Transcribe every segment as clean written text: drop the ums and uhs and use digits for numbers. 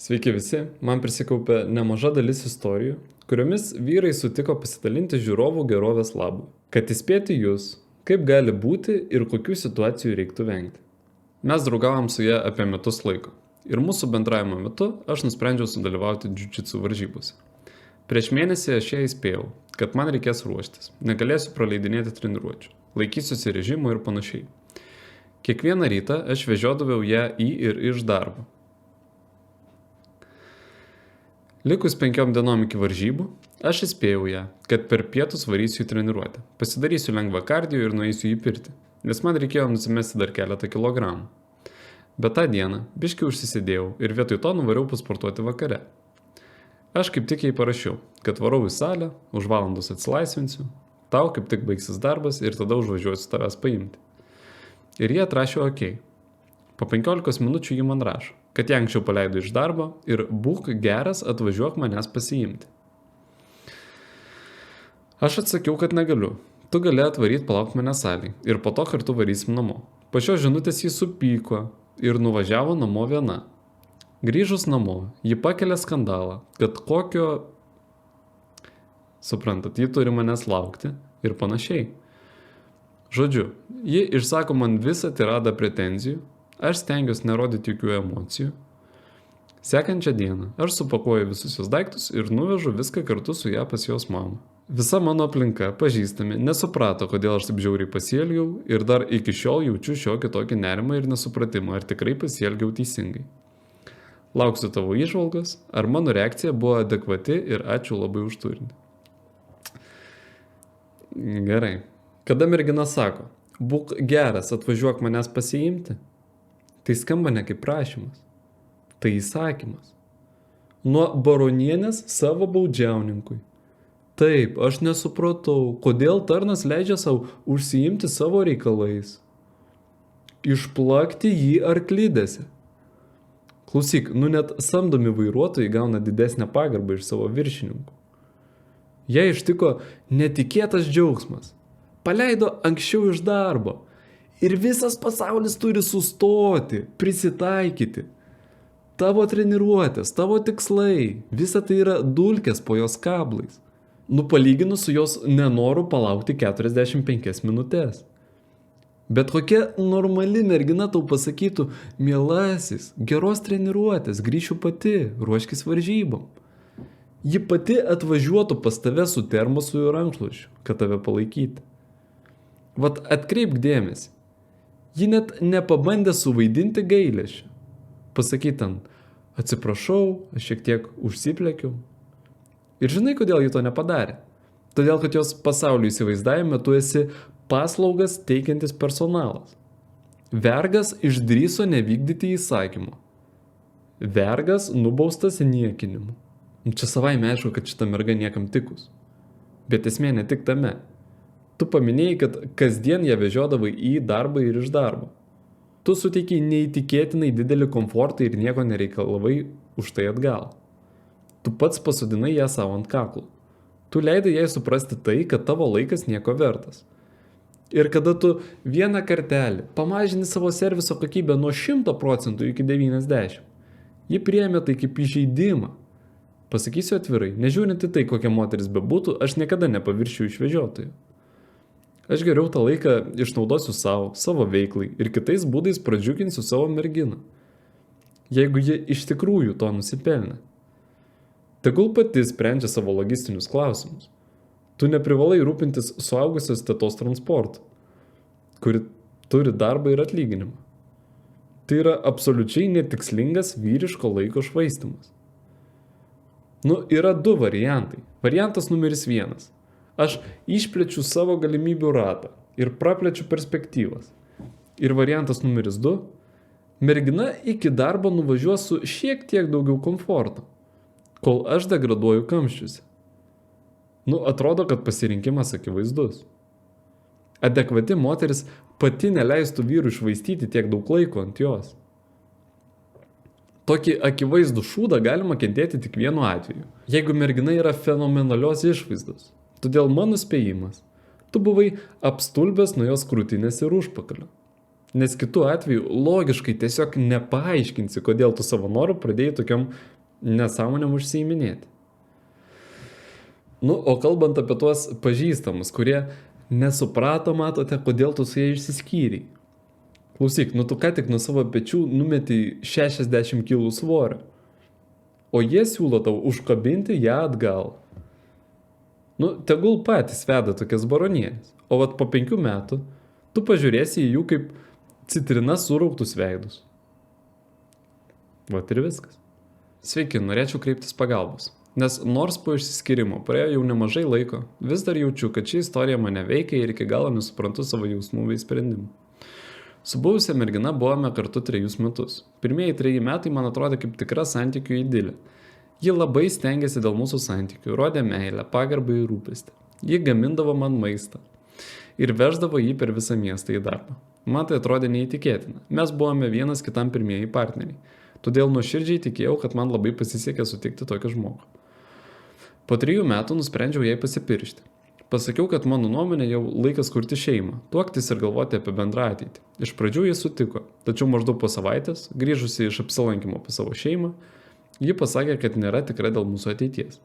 Sveiki visi, man prisikaupė nemaža dalis istorijų, kuriomis vyrai sutiko pasidalinti žiūrovų gerovės labui, kad įspėti jūs, kaip gali būti ir kokių situacijų reiktų vengti. Mes draugavom su ja apie metus laiko ir mūsų bendravimo metu aš nusprendžiau sudalyvauti džiudžitsu varžybose. Prieš mėnesį aš ją įspėjau, kad man reikės ruoštis, negalėsiu praleidinėti treniruočių, laikysiuosi režimo ir panašiai. Kiekvieną rytą aš vežiodavau ją į ir iš darbo. Likus 5 dienom iki varžybų, aš įspėjau ją, kad per pietus varysiu į treniruotę, pasidarysiu lengvą kardio ir nueisiu į pirtį, nes man reikėjo nusimesti dar keletą kilogramų. Bet tą dieną biškį užsisėdėjau ir vietoj to nuvariau pasportuoti vakare. Aš kaip tik jai parašiau, kad varau į salę, už valandos atsilaisvinsiu, tau kaip tik baigsis darbas ir tada užvažiuosiu tavęs paimti. Ir jie atrašė OK. Po 15 minučių ji man rašo, kad ją anksčiau paleido iš darbo ir būk geras atvažiuok manęs pasiimti. Aš atsakiau, kad negaliu. Tu gali atvaryti palauk mane salėj ir po to kartu varysim namo. Po šios žinutės ji supyko ir nuvažiavo namo viena. Grįžus namo, ji pakelia skandalą, kad kokio... Suprantat, ji turi manęs laukti ir panašiai. Žodžiu, ji išsako man visą tiradą pretenzijų, aš stengiuosi nerodyti jokių emocijų. Sekančią dieną aš supakuoju visus jos daiktus ir nuvežu viską kartu su ją pas jos mamą. Visa mano aplinka, pažįstami, nesuprato, kodėl aš taip žiauriai pasielgiau ir dar iki šiol jaučiu šiokį tokį nerimą ir nesupratimą, ar tikrai pasielgiau teisingai. Lauksiu tavo įžvalgos, ar mano reakcija buvo adekvati ir ačiū labai už turinį. Gerai. Kada mergina sako, būk geras, atvažiuok manęs pasiimti, tai skamba ne kaip prašymas, tai įsakymas. Nuo baronienės savo baudžiauninkui. Taip, aš nesupratau, kodėl tarnas leidžia savo užsiimti savo reikalais. Išplakti jį arklidėse. Klausyk, net samdomi vairuotojai gauna didesnę pagarbą iš savo viršininkų. Jai ištiko netikėtas džiaugsmas. Paleido anksčiau iš darbo. Ir visas pasaulis turi sustoti, prisitaikyti. Tavo treniruotės, tavo tikslai, visa tai yra dulkės po jos kablais. Palyginus su jos nenoru palaukti 45 minutės. Bet kokia normali mergina tau pasakytų, mielasis, geros treniruotės, grįšiu pati, ruoškis varžybom. Ji pati atvažiuotų pas tave su termosu ir rankšluošiu, kad tave palaikyti. Vat atkreipk dėmesį. Ji net nepabandė suvaidinti gailesčio. Pasakyti ten, atsiprašau, aš šiek tiek užsiplekiau. Ir žinai, kodėl ji to nepadarė? Todėl, kad jos pasaulio įsivaizdavime tu esi paslaugas teikiantis personalas. Vergas išdrįso nevykdyti įsakymo. Vergas nubaustas niekinimu. Čia savaime aišku, kad šita merga niekam tikus. Bet esmė ne tik tame. Tu paminėjai, kad kasdien ją vežiodavai į darbą ir iš darbo. Tu suteikiai neįtikėtinai didelį komfortą ir nieko nereikalavai už tai atgal. Tu pats pasodinai ją savo ant kaklo. Tu leidai jai suprasti tai, kad tavo laikas nieko vertas. Ir kada tu vieną kartelį pamažini savo serviso kokybę nuo 100% iki 90%, ji priėmė tai kaip įžeidimą. Pasakysiu atvirai, nežiūrint į tai, kokia moteris bebūtų, aš niekada nepaviršiu išvežiotojų. Aš geriau tą laiką išnaudosiu savo veiklai ir kitais būdais pradžiuginsiu savo merginą, jeigu ji iš tikrųjų to nusipelnė. Tegul pati sprendžia savo logistinius klausimus. Tu neprivalai rūpintis suaugusios tetos transportu, kuri turi darbą ir atlyginimą. Tai yra absoliučiai netikslingas vyriško laiko švaistymas. Yra 2 variantai. Variantas numeris 1. Aš išplečiu savo galimybių ratą ir praplečiu perspektyvas. Ir variantas numeris 2. Mergina iki darbo nuvažiuos su šiek tiek daugiau komforto, kol aš degraduoju kamščiuose. Atrodo, kad pasirinkimas akivaizdus. Adekvati moteris pati neleistų vyrui švaistyti tiek daug laiko ant jos. Tokį akivaizdų šūdą galima kentėti tik vienu atveju, jeigu mergina yra fenomenalios išvaizdos. Todėl mano spėjimas, tu buvai apstulbęs nuo jos krūtinės ir užpakalio. Nes kitu atveju logiškai tiesiog nepaaiškinsi, kodėl tu savo noru pradėjai tokiam nesąmonėm užsiiminėti. Nu, o kalbant apie tuos pažįstamus, kurie nesuprato, matote, kodėl tu su jie išsiskyriai. Klausyk, nu tu ką tik nuo savo pečių numetei 60 kg svorio, o jie siūlo tau užkabinti ją atgal. Nu, tegul patys veda tokias baronėlės, o vat po 5 metų tu pažiūrėsi į jų kaip citrinas surauktus veidus. Vat ir viskas. Sveiki, norėčiau kreiptis pagalbos. Nes nors po išsiskyrimo praėjo jau nemažai laiko, vis dar jaučiu, kad ši istorija mane veikia ir iki galo nesuprantu savo jausmų bei sprendimų. Su buvusia mergina buvome kartu 3 metus. Pirmieji 3 metai man atrodė kaip tikra santykių idilė. Ji labai stengiasi dėl mūsų santykių, rodė meilę, pagarbą ir rūpestį. Ji gamindavo man maistą ir veždavo jį per visą miestą į darbą. Man tai atrodė neįtikėtina. Mes buvome vienas kitam pirmieji partneriai. Todėl nuoširdžiai tikėjau, kad man labai pasisekė sutikti tokį žmogų. Po 3 metų nusprendžiau jai pasipiršti. Pasakiau, kad mano nuomonė jau laikas kurti šeimą, tuoktis ir galvoti apie bendrą ateitį. Iš pradžių jis sutiko, tačiau maždaug po savaitės, grįžusi iš apsilankimo pas savo šeimą, ji pasakė, kad nėra tikra dėl mūsų ateities.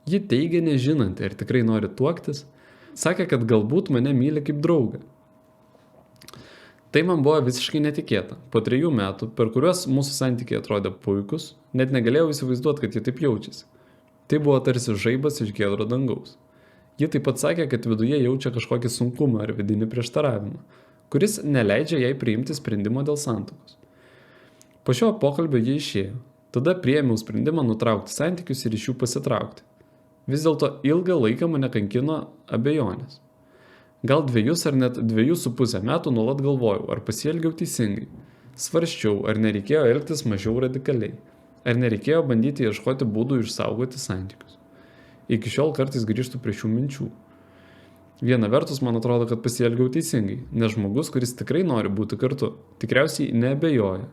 Ji teigė nežinanti, ar tikrai nori tuoktis, sakė, kad galbūt mane myli kaip draugą. Tai man buvo visiškai netikėta. Po 3 metų, per kuriuos mūsų santykiai atrodė puikus, net negalėjau įsivaizduoti, kad ji taip jaučiasi. Tai buvo tarsi žaibas iš giedro dangaus. Ji taip pat sakė, kad viduje jaučia kažkokį sunkumą ar vidinį prieštaravimą, kuris neleidžia jai priimti sprendimo dėl santuokos. Po šio pokalbio ji išėjo. Tada priėmiau sprendimą nutraukti santykius ir iš jų pasitraukti. Vis dėlto ilgą laiką mane kankino abejonės. Gal 2 ar net 2,5 metų nuolat galvojau, ar pasielgiau teisingai. Svarsčiau, ar nereikėjo elgtis mažiau radikaliai. Ar nereikėjo bandyti ieškoti būdų išsaugoti santykius. Iki šiol kartais grįžtu prie šių minčių. Viena vertus, man atrodo, kad pasielgiau teisingai, nes žmogus, kuris tikrai nori būti kartu, tikriausiai neabejoja.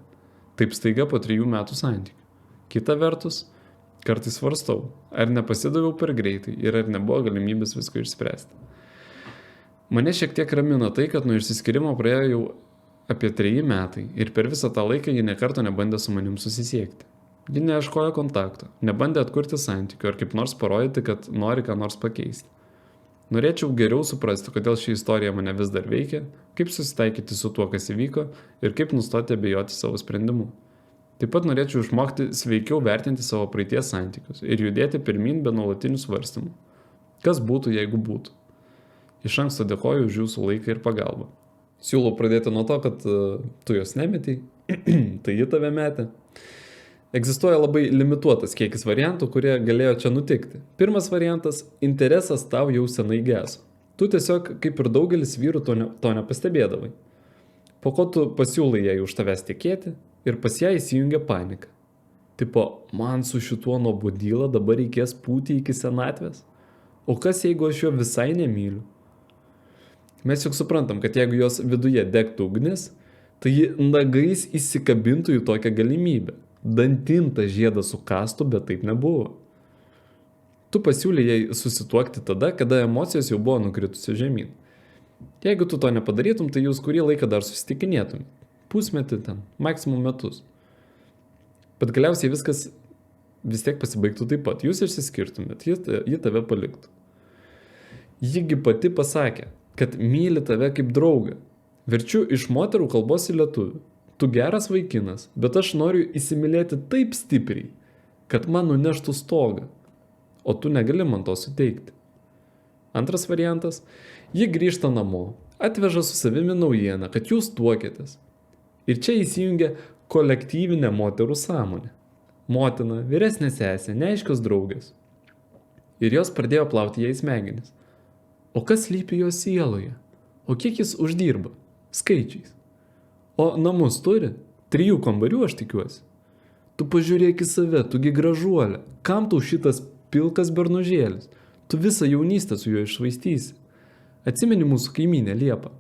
Taip staiga po 3 metų santykių. Kita vertus, kartais svarstau, ar nepasidaviau per greitai ir ar nebuvo galimybės visko išspręsti. Mane šiek tiek ramina tai, kad nuo išsiskyrimo praėjo jau apie 3 metai ir per visą tą laiką ji nekarto nebandė su manim susisiekti. Ji neieškojo kontakto, nebandė atkurti santykių ar kaip nors parodyti, kad nori ką nors pakeisti. Norėčiau geriau suprasti, kodėl ši istorija mane vis dar veikia, kaip susitaikyti su tuo, kas įvyko ir kaip nustoti abejoti savo sprendimu. Taip pat norėčiau išmokti sveikiau vertinti savo praeities santykius ir judėti pirmin be nuolatinių svarstymų. Kas būtų, jeigu būtų? Iš anksto dėkoju už jūsų laiką ir pagalbą. Siūlau pradėti nuo to, kad tu jos nemetei, tai ji tave metė. Egzistuoja labai limituotas kiekis variantų, kurie galėjo čia nutikti. Pirmas variantas – interesas tau jau senai geso. Tu tiesiog, kaip ir daugelis vyrų, to nepastebėdavai. Po ko tu pasiūlai jai už tavęs tikėti ir pas ją įsijungia panika. Tipo, man su šituo nuobodyla dabar reikės pūti iki senatvės? O kas jeigu aš jo visai nemyliu? Mes juk suprantam, kad jeigu jos viduje degtų ugnis, tai ji nagais įsikabintų į tokią galimybę. Dantintą žiedą sukastų, bet taip nebuvo. Tu pasiūlė jai susituokti tada, kada emocijos jau buvo nukritusi žemyn. Jeigu tu to nepadarytum, tai jūs kurį laiką dar susitikinėtum. Pusmetį ten, maksimum metus. Bet galiausiai viskas vis tiek pasibaigtų taip pat. Jūs išsiskirtumėt, ji tave paliktų. Jigi pati pasakė, kad myli tave kaip draugą. Verčiu iš moterų kalbos į lietuvių. Tu geras vaikinas, bet aš noriu įsimylėti taip stipriai, kad man nuneštų stogą. O tu negali man to suteikti. Antras variantas. Ji grįžta namo, atveža su savimi naujieną, kad jūs tuokėtės. Ir čia įsijungia kolektyvinė moterų sąmonė. Motina, vyresnė sesė, neaiškios draugės. Ir jos pradėjo plauti jai smegenis. O kas slypi jo sieloje? O kiek jis uždirba? Skaičiais. O namus turi? 3 kambarių, aš tikiuosi. Tu pažiūrėk į save, tugi gražuolė. Kam tau šitas pilkas bernužėlis? Tu visą jaunystę su juo iššvaistysi. Atsimeni mūsų kaimynę Liepą.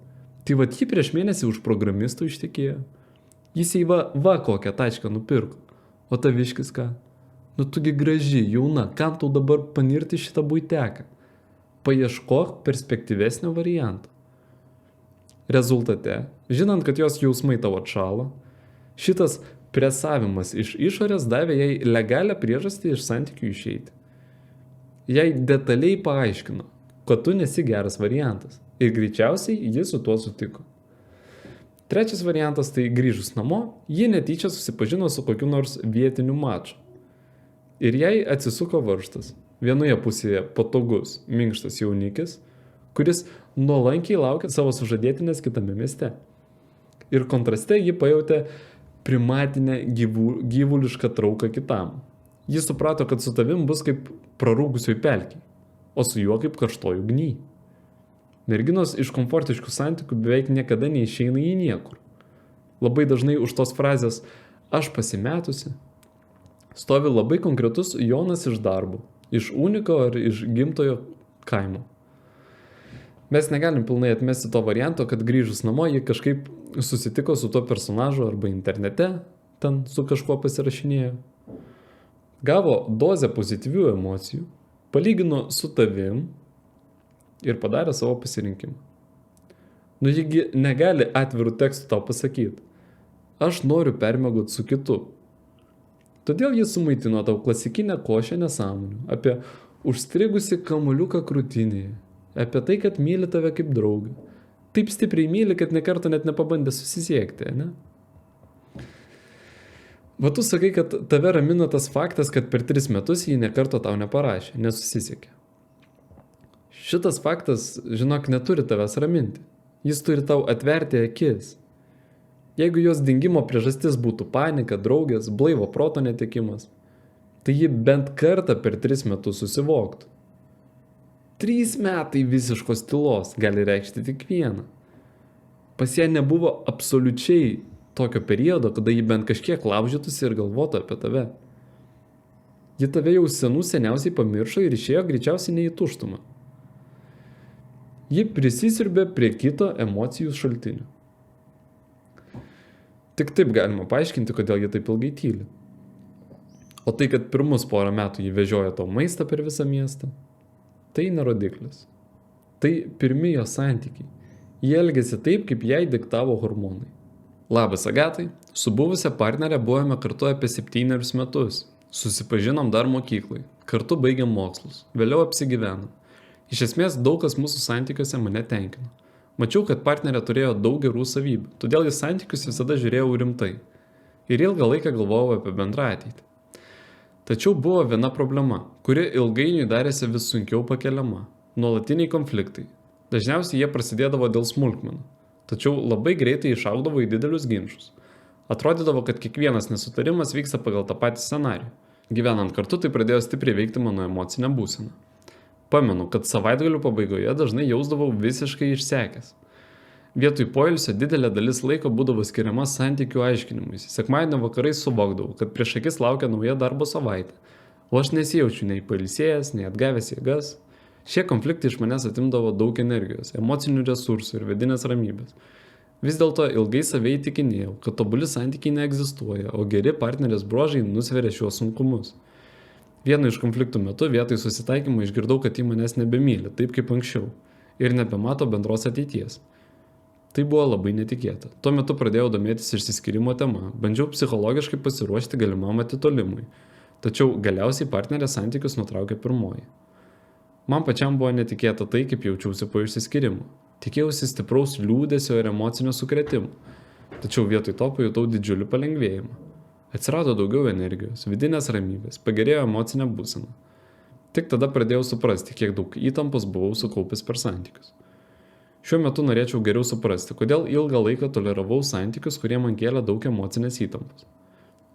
Tai vat ji prieš mėnesį už programistų ištekėjo. Jis jai va kokią tačką nupirko. O taviškis ką? Nu tugi graži, jauna, kam tau dabar panirti šitą buiteką? Paieškok perspektyvesnio varianto. Rezultate, žinant, kad jos jausmai tavo atšalo, šitas Presavimas iš išorės davė jai legalią priežastį iš santykių išeiti. Jai detaliai paaiškino, kad tu nesi geras variantas ir greičiausiai ji su tuo sutiko. Trečias variantas tai grįžus namo, ji netyčia susipažino su kokiu nors vietiniu maču. Ir jai atsisuko varžtas. Vienoje pusėje patogus, minkštas jaunikis, kuris nuolankiai laukia savo sužadėtinės kitame mieste. Ir kontraste ji pajautė primatinę gyvulišką trauką kitam. Ji suprato, kad su tavim bus kaip prarūgusioj pelkiai, o su juo kaip karštojų ugny. Merginos iš komfortiškų santykių beveik niekada neišeina į niekur. Labai dažnai už tos frazės aš pasimetusi stovi labai konkretus Jonas iš darbo, iš Uniko ar iš gimtojo kaimo. Mes negalim pilnai atmesti to varianto, kad grįžus namo ji kažkaip susitiko su tuo personažu arba internete, ten su kažkuo pasirašinėjo. Gavo dozę pozityvių emocijų, palygino su tavim ir padarė savo pasirinkimą. Nu, jigi negali atvirų tekstų tau pasakyti. Aš noriu permiegot su kitu. Todėl jis sumaitino tau klasikinę košę nesąmonių apie užstrigusi kamuoliuką krūtinėje, apie tai, kad myli tave kaip draugą. Taip stipriai myli, kad nekartą net nepabandė susisiekti, ne? Va tu sakai, kad tave ramina tas faktas, kad per 3 metus jį nekarto tau neparašė, nesusisiekė. Šitas faktas, žinok, neturi tavęs raminti. Jis turi tau atverti akis. Jeigu jos dingimo priežastis būtų panika, draugės, blaivo proto netekimas, tai ji bent kartą per 3 metus susivoktų. 3 metai visiškos tylos gali reikšti tik vieną. Pas ją nebuvo absoliučiai tokio periodo, kada ji bent kažkiek laužytųsi ir galvotų apie tave. Ji tave jau seniausiai pamiršo ir išėjo greičiausiai ne į tuštumą. Ji prisisirbė prie kito emocijų šaltinių. Tik taip galima paaiškinti, kodėl ji taip ilgai tyli. O tai, kad pirmus porą metų ji vežioja tau maistą per visą miestą, tai nerodiklis. Tai pirmi jo santykiai. Jie elgėsi taip, kaip jai diktavo hormonai. Labas, Agatai, su buvusia partnerė buvome kartu apie 7 metus. Susipažinom dar mokyklai, kartu baigėm mokslus, vėliau apsigyvenom. Iš esmės, daug kas mūsų santykiuose mane tenkino. Mačiau, kad partnerė turėjo daug gerų savybių, todėl į santykius visada žiūrėjau rimtai. Ir ilgą laiką galvojau apie bendrą ateitį. Tačiau buvo viena problema, kuri ilgainiui darėsi vis sunkiau pakeliama – nuolatiniai konfliktai. Dažniausiai jie prasidėdavo dėl smulkmenų, tačiau labai greitai išaugdavo į didelius ginčus. Atrodydavo, kad kiekvienas nesutarimas vyksta pagal tą patį scenarijų. Gyvenant kartu tai pradėjo stipriai veikti mano emocinę būseną. Pamenu, kad savaitgalių pabaigoje dažnai jausdavau visiškai išsekęs. Vietoj poilsio didelė dalis laiko būdavo skiriama santykių aiškinimuisi. Sekmadienio vakarais suvokdavau, kad prieš akis laukia nauja darbo savaitė, o aš nesijaučiu nei pailsėjęs, nei atgavęs jėgas. Šie konfliktai iš manęs atimdavo daug energijos, emocinių resursų ir vidinės ramybės. Vis dėlto ilgai save įtikinėjau, kad tobuli santykiai neegzistuoja, o geri partnerės bruožai nusveria šiuos sunkumus. Vieno iš konfliktų metu vietoj susitaikymo išgirdau, kad ji manęs nebemyli, taip kaip anksčiau, ir nebemato bendros ateities. Tai buvo labai netikėta. Tuo metu pradėjau domėtis išsiskyrimo tema, bandžiau psichologiškai pasiruošti galimam atitolimui, tačiau galiausiai partnerės santykius nutraukė pirmoji. Man pačiam buvo netikėta tai, kaip jaučiausi po išsiskyrimo. Tikėjausi stipraus liūdesio ir emocinio sukrėtimo, tačiau vietoj to pajutau didžiulį palengvėjimą. Atsirado daugiau energijos, vidinės ramybės, pagerėjo emocinė būsena. Tik tada pradėjau suprasti, kiek daug įtampos buvau sukaupęs per santykius. Šiuo metu norėčiau geriau suprasti, kodėl ilgą laiką toleravau santykius, kurie man kėlė daug emocinės įtampos.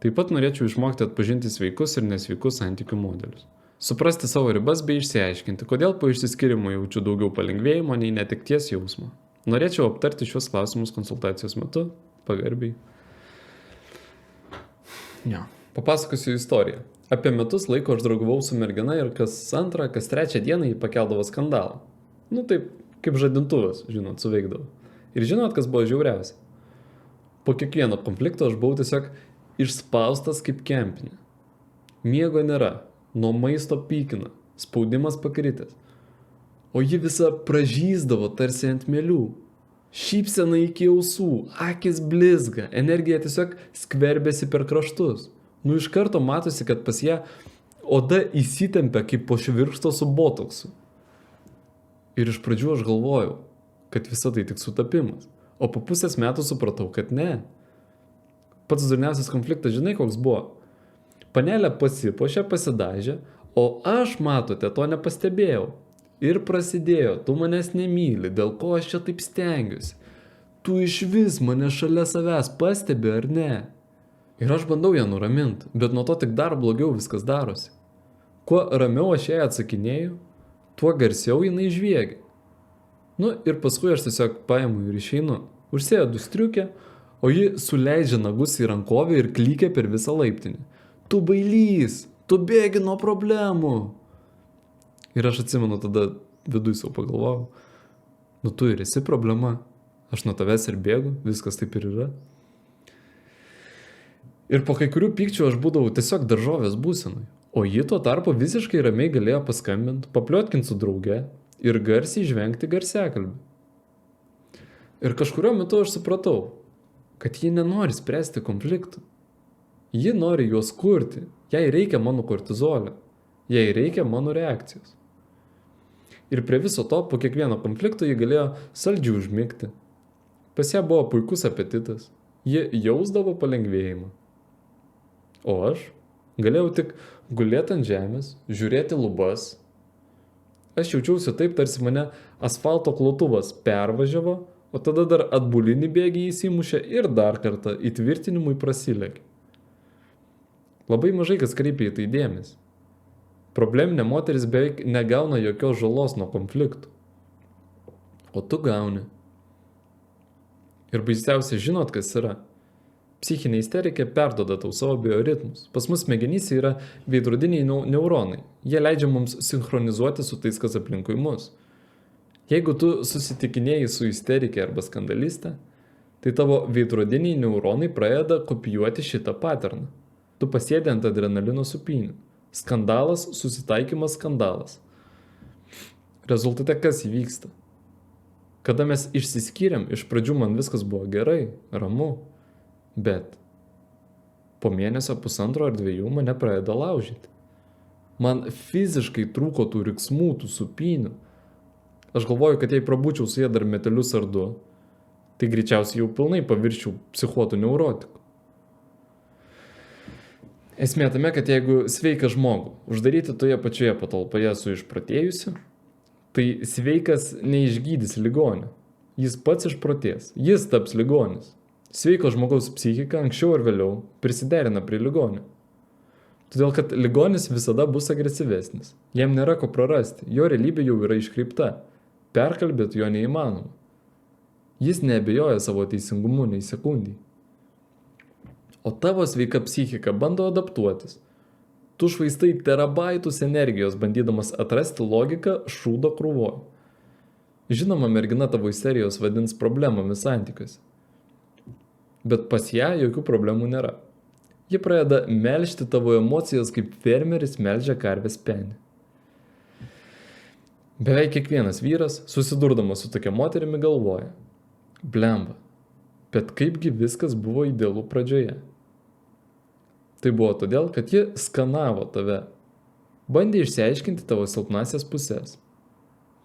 Taip pat norėčiau išmokti atpažinti sveikus ir nesveikus santykių modelius. Suprasti savo ribas bei išsiaiškinti, kodėl po išsiskyrimo jaučiu daugiau palengvėjimo nei netekties jausmo. Norėčiau aptarti šios klausimus konsultacijos metu, pagarbiai. Papasakosiu istoriją. Apie metus laiko aš draugavau su mergina ir kas antrą, kas trečią dieną jį pakeldavo skandalą. Nu taip, kaip žadintuvas, žinot, suveikdavo. Ir žinot, kas buvo žiauriausia? Po kiekvieno konflikto aš buvau tiesiog išspaustas kaip kempinė. Miego nėra, nuo maisto pykina, spaudimas pakritęs. O ji visa pražysdavo tarsi ant mielių. Šypsena iki ausų, akis blizga, energija tiesiog skverbėsi per kraštus. Nu iš karto matosi, kad pas ją oda įsitempia kaip po švirkšto su botoksu. Ir iš pradžių aš galvojau, kad visa tai tik sutapimas. O po pusės metų supratau, kad ne. Pats durniausias konfliktas, žinai, koks buvo? Panelė pasipuošė, pasidažė, o aš, matote, to nepastebėjau. Ir prasidėjo, tu manęs nemyli, dėl ko aš čia taip stengiuosi. Tu iš vis mane šalia savęs pastebi ar ne? Ir aš bandau ją nuraminti, bet nuo to tik dar blogiau viskas darosi. Kuo ramiau aš jai atsakinėju, tuo garsiau jinai žviegia. Nu ir paskui aš tiesiog paimu ir išeinu. Užsėdu striukę, o ji suleidžia nagus į rankovę ir klykia per visą laiptinį. Tu bailys, tu bėgi nuo problemų. Ir aš atsimenu tada viduj savo pagalvojau, nu tu ir esi problema, aš nuo tavęs ir bėgu, viskas taip ir yra. Ir po kai kurių pykčių aš būdavau tiesiog daržovės būsenui, o ji tuo tarpu visiškai ramiai galėjo paskambinti, papliotkinti su drauge ir garsiai žvengti garsiakalbį. Ir kažkurio metu aš supratau, kad ji nenori spręsti konfliktų. Ji nori juos kurti, jai reikia mano kortizolio, jai reikia mano reakcijos. Ir prie viso to, po kiekvieno konflikto ji galėjo saldžiai užmigti. Pas ją buvo puikus apetitas, ji jausdavo palengvėjimą. O aš galėjau tik gulėti ant žemės, žiūrėti lubas. Aš jaučiausi taip, tarsi mane asfalto klotuvas pervažiavo, o tada dar atbulinį bėgį įsimušė ir dar kartą įtvirtinimui prasilėkė. Labai mažai kas kreipia į tai dėmesį. Probleminė moteris beveik negauna jokios žalos nuo konfliktų. O tu gauni. Ir baisiausia, žinot, kas yra? Psichinė isterikė perduoda tau savo bioritmus. Pas mus smegenyse yra veidrodiniai neuronai. Jie leidžia mums sinchronizuoti su tais, kas aplinkui mus. Jeigu tu susitikinėjai su isterikė arba skandaliste, tai tavo veidrodiniai neuronai pradeda kopijuoti šitą paterną. Tu pasėdi ant adrenalino supynių. Skandalas, susitaikymas, skandalas. Rezultate kas įvyksta? Kada mes išsiskyrėm, iš pradžių man viskas buvo gerai, ramu, bet po mėnesio, pusantro ar 2 mane pradeda laužyti. Man fiziškai trūko tų riksmų, tų supynių. Aš galvoju, kad jei prabūčiau su jie dar metelius ar 2, tai greičiausiai jau pilnai pavirčiau psichuotų neurotikų. Esmė tame, kad jeigu sveiką žmogų uždaryti toje pačioje patalpoje su išprotėjusiu, tai sveikas neišgydys ligonio. Jis pats išprotės, jis taps ligonis. Sveiko žmogaus psichika anksčiau ar vėliau prisiderina prie ligonio. Todėl, kad ligonis visada bus agresyvesnis. Jam nėra ko prarasti, jo realybė jau yra iškreipta. Perkalbėti jo neįmanoma. Jis neabejoja savo teisingumu nei sekundį. O tavo sveika psichika bando adaptuotis. Tu švaistai terabaitus energijos, bandydamas atrasti logiką šūdo krūvoje. Žinoma, mergina tavo isterijos vadins problemomis santykiuose. Bet pas ją jokių problemų nėra. Ji pradeda melžti tavo emocijas, kaip fermeris melžia karvės penį. Beveik kiekvienas vyras, susidurdamas su tokia moterimi, galvoja: blemba, bet kaipgi viskas buvo idealu pradžioje. Tai buvo todėl, kad ji skanavo tave, bandė išsiaiškinti tavo silpnasias pusės,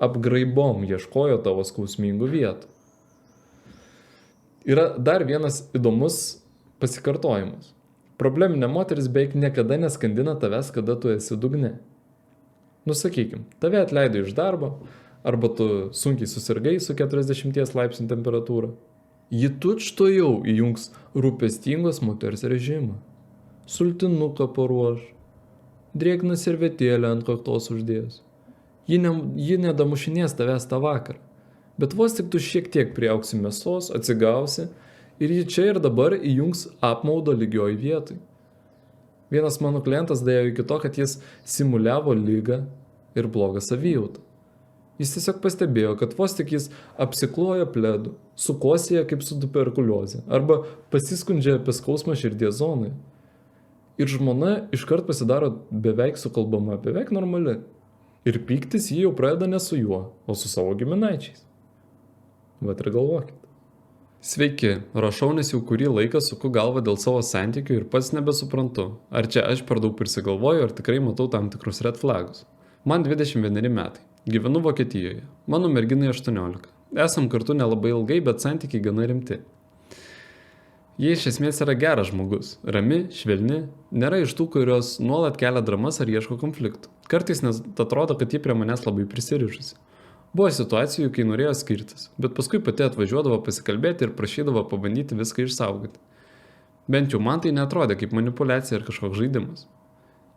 apgraibom ieškojo tavo skausmingų vietų. Yra dar vienas įdomus pasikartojimas. Probleminė moteris beveik niekada neskandina tavęs, kada tu esi dugne. Nusakykim, tave atleido iš darbo, arba tu sunkiai susirgai su 40 laipsnių temperatūra. Ji tučtuojau įjungs rūpestingos moters režimą. Sultinuką paruoš, drėgną servetėlę ant kaktos uždės. Ji nedamušinės tavęs tą vakarą, bet vos tik tu šiek tiek priaugsi mėsos, atsigausi ir ji čia ir dabar įjungs apmaudo lygioj vietoj. Vienas mano klientas dėjo iki to, kad jis simuliavo ligą ir blogą savijautą. Jis tiesiog pastebėjo, kad vos tik jis apsikloja pledu, sukosėja kaip su tuberkuliozė arba pasiskundžia apie skausmą širdies zonai. Ir žmona iškart pasidaro beveik sukalbama, beveik normali. Ir pyktis jį jau pradeda ne su juo, o su savo giminaičiais. Vat ir galvokit. Sveiki, rašau, nes jau kurį laiką suku galvą dėl savo santykių ir pats nebesuprantu, ar čia aš per daug prisigalvoju, ar tikrai matau tam tikrus red flagus. Man 21 metai, gyvenu Vokietijoje, mano merginai 18. Esam kartu nelabai ilgai, bet santykiai gana rimti. Jie iš esmės yra geras žmogus, rami, švelni, nėra iš tų, kurios nuolat kelia dramas ar ieško konfliktų. Kartais net atrodo, kad ji prie manęs labai prisirišusi. Buvo situacijų, kai norėjo skirtis, bet paskui pati atvažiuodavo pasikalbėti ir prašydavo pabandyti viską išsaugoti. Bent jau man tai netrodė kaip manipulacija ar kažkoks žaidimas.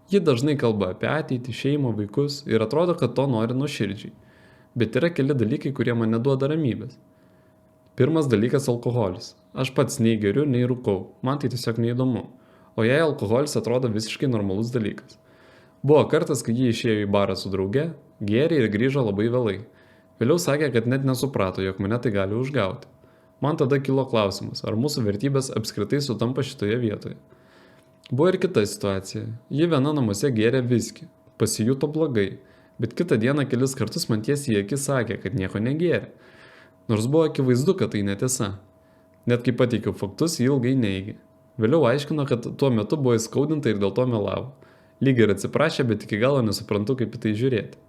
Ji dažnai kalba apie ateitį, šeimą, vaikus ir atrodo, kad to nori nuoširdžiai. Bet yra keli dalykai, kurie man neduoda ramybės. Pirmas dalykas - alkoholis. Aš pats nei geriu, nei rūkau, man tai tiesiog neįdomu. O jai alkoholis atrodo visiškai normalus dalykas. Buvo kartas, kai ji išėjo į barą su drauge, gėrė ir grįžo labai vėlai. Vėliau sakė, kad net nesuprato, jog mane tai gali užgauti. Man tada kilo klausimas, ar mūsų vertybės apskritai sutampa šitoje vietoje. Buvo ir kita situacija. Ji viena namuose gėrė viskį, pasijuto blogai, bet kitą dieną kelis kartus man tiesiai į akis sakė, kad nieko negėrė. Nors buvo akivaizdu, kad tai netiesa. Net kai pateikiau faktus, ji ilgai neigė. Vėliau aiškino, kad tuo metu buvo įskaudinta ir dėl to melavo. Lyg ir atsiprašė, bet iki galo nesuprantu, kaip į tai žiūrėti.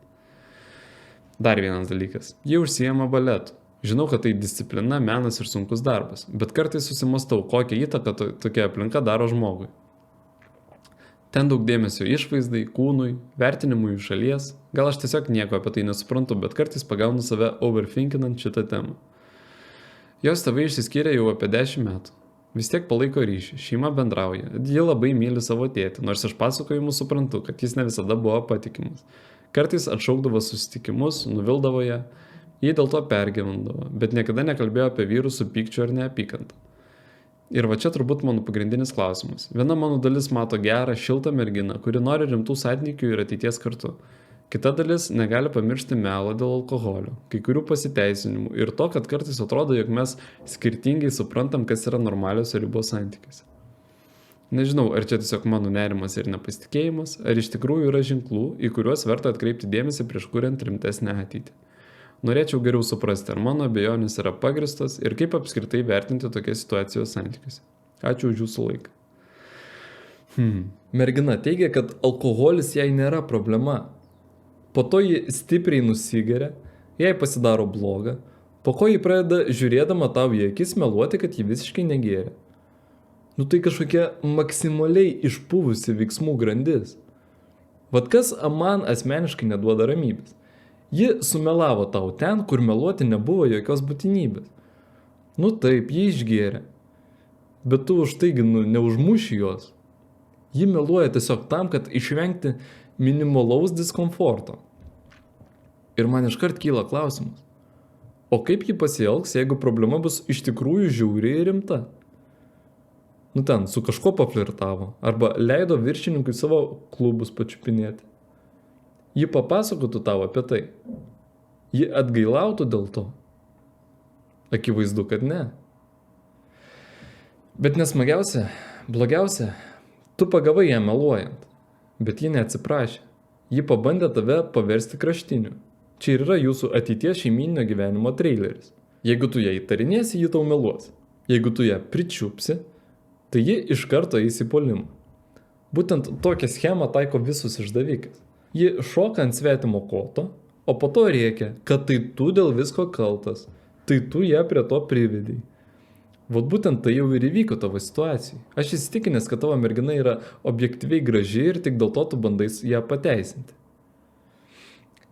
Dar vienas dalykas. Jie užsiema baletu. Žinau, kad tai disciplina, menas ir sunkus darbas, bet kartais susimastau, kokią įtaką tokia aplinka daro žmogui. Ten daug dėmesio išvaizdai, kūnui, vertinimui iš šalies. Gal aš tiesiog nieko apie tai nesuprantu, bet kartais pagaunu save overthinkinant šitą temą. Jos tėvai išsiskyrė jau apie 10 metų. Vis tiek palaiko ryšį, šeima bendrauja. Ji labai myli savo tėtį, nors iš pasakojimų suprantu, kad jis ne visada buvo patikimas. Kartais atšaukdavo susitikimus, nuvildavo ją, jį dėl to pergyvendavo, bet niekada nekalbėjo apie vyrus su pykčiu ar neapykanta. Ir va čia turbūt mano pagrindinis klausimas. Viena mano dalis mato gerą, šiltą merginą, kuri nori rimtų santykių ir ateities kartu. Kita dalis negali pamiršti melo dėl alkoholio, kai kurių pasiteisinimų ir to, kad kartais atrodo, jog mes skirtingai suprantam, kas yra normalios ribos santykiuose. Nežinau, ar čia tiesiog mano nerimas ir nepasitikėjimas, ar iš tikrųjų yra ženklų, į kuriuos verta atkreipti dėmesį prieš kuriant rimtesnę ateitį. Norėčiau geriau suprasti, ar mano abejonės yra pagristos ir kaip apskritai vertinti tokias situacijos santykiuose. Ačiū už jūsų laiką. Mergina teigia, kad alkoholis jai nėra problema. Po to ji stipriai nusigeria, jai pasidaro bloga, po ko ji pradeda žiūrėdama tau į akis meluoti, kad ji visiškai negėrė. Nu tai kažkokia maksimaliai išpuvusi veiksmų grandis. Vat kas man asmeniškai neduoda ramybės. Ji sumelavo tau ten, kur meluoti nebuvo jokios būtinybės. Nu taip, ji išgėrė. Bet tu už taigi neužmuši jos. Ji meluoja tiesiog tam, kad išvengti minimalaus diskomforto. Ir man iškart kyla klausimas. O kaip ji pasielgs, jeigu problema bus iš tikrųjų žiauri ir rimta? Nu ten, su kažko paflirtavo, arba leido viršininkui savo klubus pačiupinėti. Ji papasakotų tau apie tai. Ji atgailautų dėl to. Akivaizdu, kad ne. Bet nesmagiausia, blogiausia, tu pagavai ją meluojant, bet ji neatsiprašė. Ji pabandė tave paversti kraštiniu. Čia ir yra jūsų ateities šeimyninio gyvenimo traileris. Jeigu tu ją įtarinėsi, ji tau meluos. Jeigu tu ją pričiupsi, tai ji iš karto eis į puolimą. Būtent tokią schemą taiko visus išdavikas. Ji šoka ant svetimo koto, o po to rėkia, kad tai tu dėl visko kaltas, tai tu ją prie to privedei. Vat būtent tai jau ir įvyko tavo situacijai. Aš įsitikinęs, kad tavo mergina yra objektyviai graži ir tik dėl to tu bandai ją pateisinti.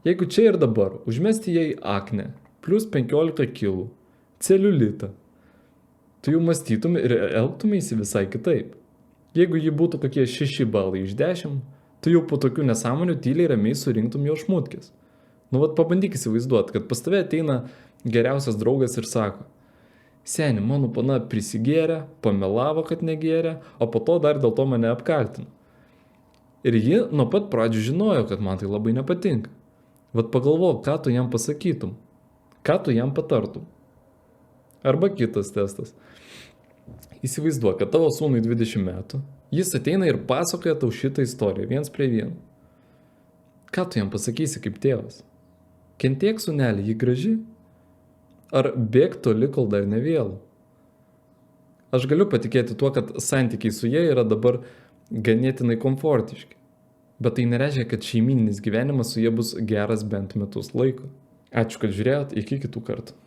Jeigu čia ir dabar užmesti jai aknę, plus 15 kilų, celiulitą, tu jau mąstytum ir elgtumėsi visai kitaip. Jeigu ji būtų kokie 6 balai iš 10, tu jau po tokių nesąmonių tyliai ramiai surinktum jo šmutkės. Nu vat pabandyk įsivaizduoti, kad pas tave ateina geriausias draugas ir sako: seni, mano pana prisigėrė, pamelavo, kad negėrė, o po to dar dėl to mane apkaltino. Ir ji nuo pat pradžių žinojo, kad man tai labai nepatinka. Vat pagalvok, ką tu jam pasakytum, ką tu jam patartum. Arba kitas testas. Įsivaizduok, kad tavo sūnui 20 metų, jis ateina ir pasakoja tau šitą istoriją, 1:1. Ką tu jam pasakysi kaip tėvas? Kentiek, sūneli, ji graži? Ar bėk toli, kol dar nevėlu? Aš galiu patikėti tuo, kad santykiai su jie yra dabar ganėtinai komfortiški. Bet tai nereiškia, kad šeimininis gyvenimas su jie bus geras bent metus laiko. Ačiū, kad žiūrėjot, iki kitų kartų.